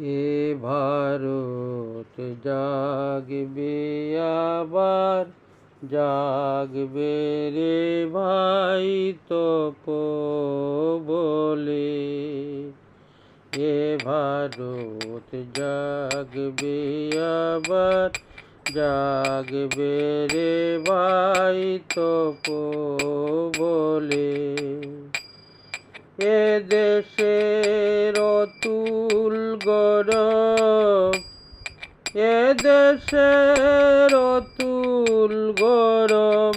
এ ভারত জাগবে আবার, জাগবে রে ভাই তপোবলে। এ ভারত জাগবে আবার, জাগবে রে ভাই তপোবলে। এ দেশের অতুল গৌরব, এ দেশের অতুল গৌরব,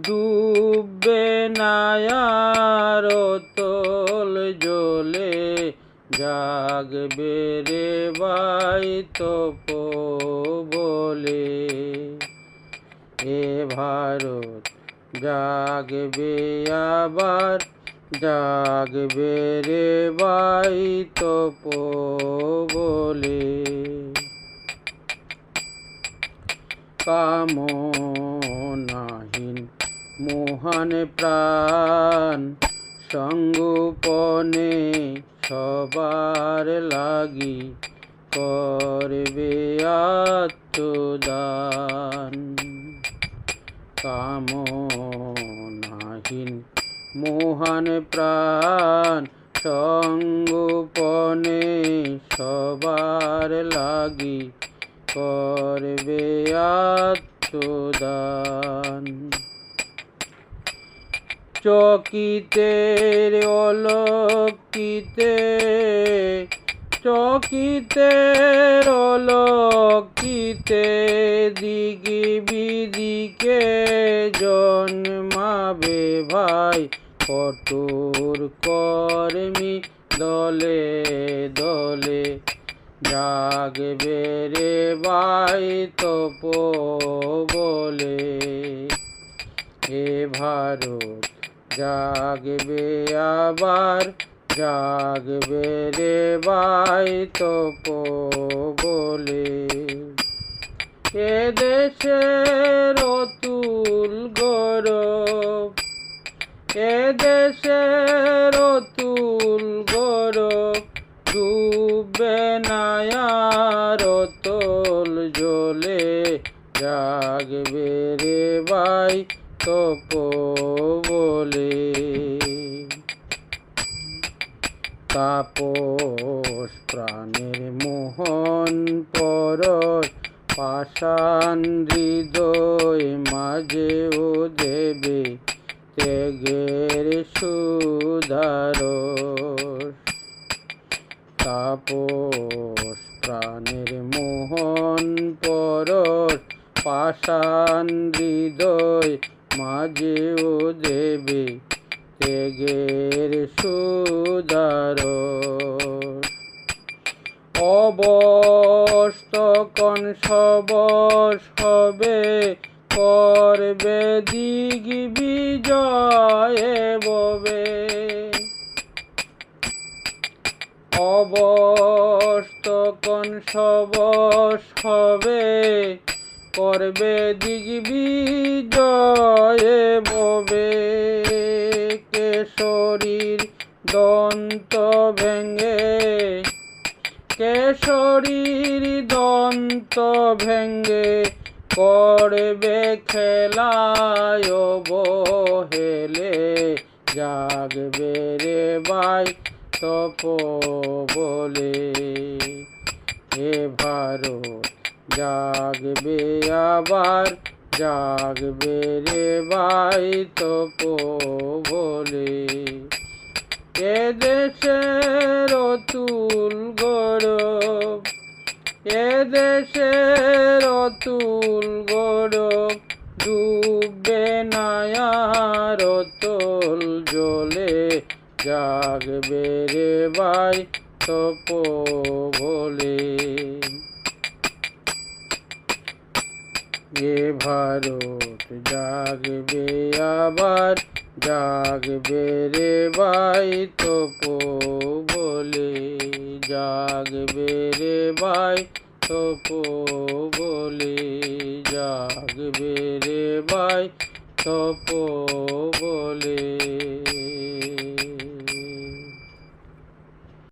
ডুববে না আর অতল জলে। জাগবে রে ভাই তপোবলে। এ ভারত জাগবে আবার, জাগবে রে ভাই তপোবলে। কামনাহীন মহান প্রাণ, সঙ্গোপনে সবার লাগি করবে আত্মদান। কামনাহীন মহান প্রাণ, সঙ্গোপনে সবার লাগি করবে আত্মদান। চকিতের অলক্ষিতে, চকিতের অলক্ষিতে, দিকে বিদিকে জন্মাবে ভাই কঠোর কর্মী দলে দলে। জাগবে রে ভাই তপোবলে। এ ভারত জাগবে আবার, জাগবে রে ভাই তপোবলে। এ দেশের অতুল গৌরব, এ দেশের অতুল গৌরব, ডুববে না আর অতল জলে। জাগবে রে ভাই তপোবলে। তাপস প্রাণের মোহন পরশ, পাষাণ হৃদয় মাঝেও দেবে ত্যাগের সুধারস। তাপস প্রাণের মোহন পরশ, পাষাণ হৃদয় মাঝেও দেবে ত্যাগের সুধারস। অবশ তখন সবশ হবে, করবে দিগ্বিজয়ে ববে। অবশ তখন সবশ হবে, করবে দিগ্বিজয়ে ববে। কেশরীর দন্ত ভেঙ্গে, কেশরীর দন্ত ভেঙ্গে, করবে খেলায় অবহেলে। জাগবে রে ভাই তপোবলে। এ ভারত জাগবে আবার, জাগবে রে ভাই তপোবলে। এ দেশের অতুল গৌরব, এ দেশের অতুল গৌরব, ডুববে না আর অতল জলে। জাগবে রে ভাই তপোবলে। এ ভারত জাগবে আবার, জাগবে রে ভাই তপোবলে। জাগবে রে ভাই তপোবলে। জাগবে রে ভাই তপোবলে।